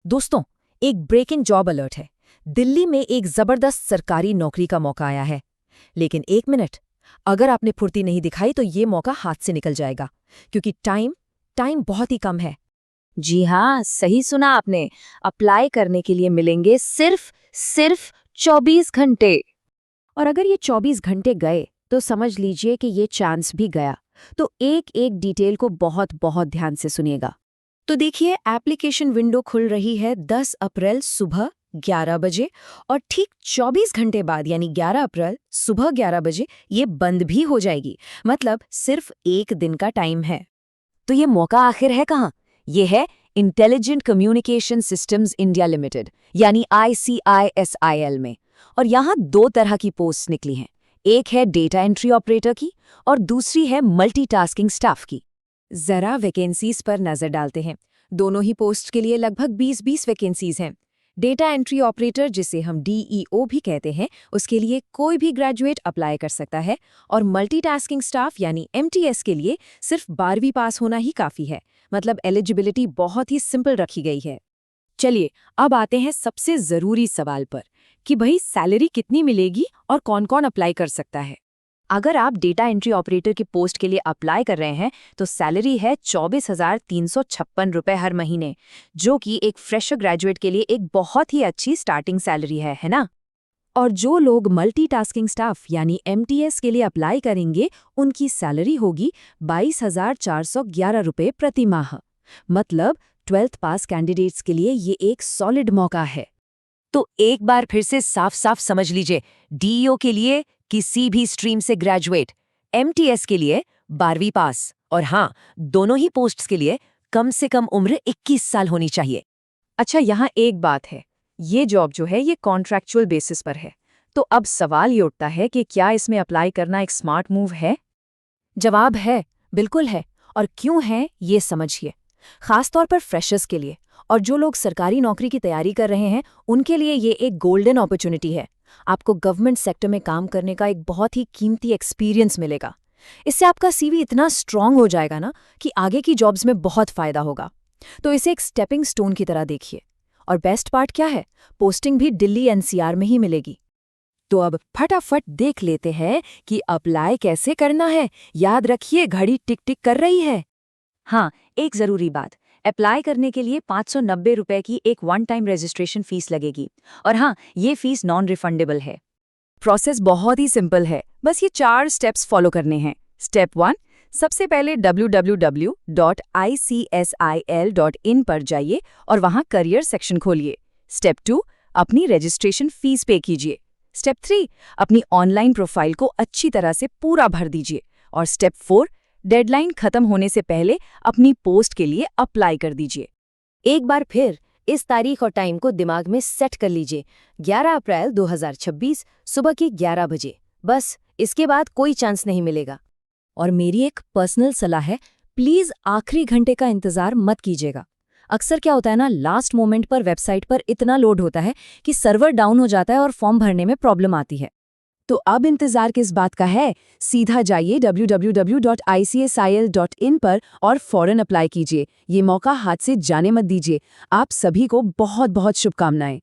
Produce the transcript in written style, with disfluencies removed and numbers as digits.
दोस्तों, एक breaking job alert है। दिल्ली में एक जबरदस्त सरकारी नौकरी का मौका आया है। लेकिन एक मिनट, अगर आपने फुर्ती नहीं दिखाई तो ये मौका हाथ से निकल जाएगा, क्योंकि टाइम बहुत ही कम है। जी हाँ, सही सुना आपने। अप्लाई करने के लिए मिलेंगे सिर्फ 24 घंटे। और अगर ये 24 घंटे गए तो समझ लीजिए कि ये चांस भी गया। तो एक एक डिटेल को बहुत बहुत ध्यान से सुनिएगा। तो देखिए, एप्लीकेशन विंडो खुल रही है 10 अप्रैल सुबह 11 बजे, और ठीक 24 घंटे बाद यानी 11 अप्रैल सुबह 11 बजे ये बंद भी हो जाएगी। मतलब सिर्फ एक दिन का टाइम है। तो ये मौका आखिर है कहाँ? ये है intelligent communication systems India limited यानी ICISIL में। और यहाँ दो तरह की पोस्ट निकली हैं। एक है डेटा एंट्री ऑपरेटर की और दूसरी है मल्टीटास्किंग स्टाफ की। जरा वैकेंसीज पर नजर डालते हैं। दोनों ही पोस्ट के लिए लगभग 20-20 वैकेंसीज हैं। डेटा एंट्री ऑपरेटर, जिसे हम DEO भी कहते हैं, उसके लिए कोई भी ग्रेजुएट अप्लाई कर सकता है। और मल्टीटास्किंग स्टाफ यानी MTS के लिए सिर्फ 12वीं पास होना ही काफ़ी है। मतलब एलिजिबिलिटी बहुत ही सिंपल रखी गई है। चलिए, अब आते हैं सबसे ज़रूरी सवाल पर कि भाई सैलरी कितनी मिलेगी और कौन-कौन अप्लाई कर सकता है। अगर आप डेटा एंट्री ऑपरेटर की पोस्ट के लिए अप्लाई कर रहे हैं तो सैलरी है 24,356 रुपये हर महीने, जो कि एक फ्रेशर ग्रेजुएट के लिए एक बहुत ही अच्छी स्टार्टिंग सैलरी है ना? और जो लोग मल्टीटास्किंग स्टाफ यानी MTS के लिए अप्लाई करेंगे, उनकी सैलरी होगी 22,411 रुपये प्रति माह। मतलब 12th पास कैंडिडेट्स के लिए ये एक सॉलिड मौका है। तो एक बार फिर से साफ साफ समझ लीजिए, DEO के लिए किसी भी स्ट्रीम से ग्रेजुएट, MTS के लिए 12वीं पास, और हाँ, दोनों ही पोस्ट्स के लिए कम से कम उम्र 21 साल होनी चाहिए। अच्छा, यहाँ एक बात है, ये जॉब जो है ये कॉन्ट्रैक्चुअल बेसिस पर है। तो अब सवाल ये उठता है कि क्या इसमें अप्लाई करना एक स्मार्ट मूव है? जवाब है, बिल्कुल है। और क्यों है ये समझिए। खासतौर पर फ्रेशर्स के लिए और जो लोग सरकारी नौकरी की तैयारी कर रहे हैं, उनके लिए ये एक गोल्डन अपॉर्चुनिटी है। आपको गवर्नमेंट सेक्टर में काम करने का एक बहुत ही कीमती एक्सपीरियंस मिलेगा। इससे आपका CV इतना स्ट्रांग हो जाएगा ना कि आगे की जॉब्स में बहुत फायदा होगा। तो इसे एक स्टेपिंग स्टोन की तरह देखिए। और बेस्ट पार्ट क्या है, पोस्टिंग भी दिल्ली NCR में ही मिलेगी। तो अब फटाफट देख लेते हैं कि अप्लाई कैसे करना है। याद रखिए, घड़ी टिक टिक कर रही है। हाँ, एक ज़रूरी बात, अप्लाई करने के लिए 590 रुपये की एक वन टाइम रजिस्ट्रेशन फीस लगेगी। और हाँ, ये फीस नॉन रिफंडेबल है। प्रोसेस बहुत ही सिंपल है, बस ये 4 स्टेप्स फॉलो करने हैं। स्टेप 1, सबसे पहले www.icsil.in पर जाइए और वहाँ करियर सेक्शन खोलिए। स्टेप 2, अपनी रजिस्ट्रेशन फीस पे कीजिए। स्टेप 3, अपनी ऑनलाइन प्रोफाइल को अच्छी तरह से पूरा भर दीजिए। और स्टेप 4, डेडलाइन खत्म होने से पहले अपनी पोस्ट के लिए अप्लाई कर दीजिए। एक बार फिर इस तारीख और टाइम को दिमाग में सेट कर लीजिए, 11 अप्रैल 2026 सुबह के 11 बजे। बस इसके बाद कोई चांस नहीं मिलेगा। और मेरी एक पर्सनल सलाह है, प्लीज़ आखिरी घंटे का इंतज़ार मत कीजिएगा। अक्सर क्या होता है ना, लास्ट मोमेंट पर वेबसाइट पर इतना लोड होता है कि सर्वर डाउन हो जाता है और फॉर्म भरने में प्रॉब्लम आती है। तो अब इंतज़ार किस बात का है, सीधा जाइए www.icsil.in पर और फौरन अप्लाई कीजिए। ये मौका हाथ से जाने मत दीजिए। आप सभी को बहुत बहुत शुभकामनाएं।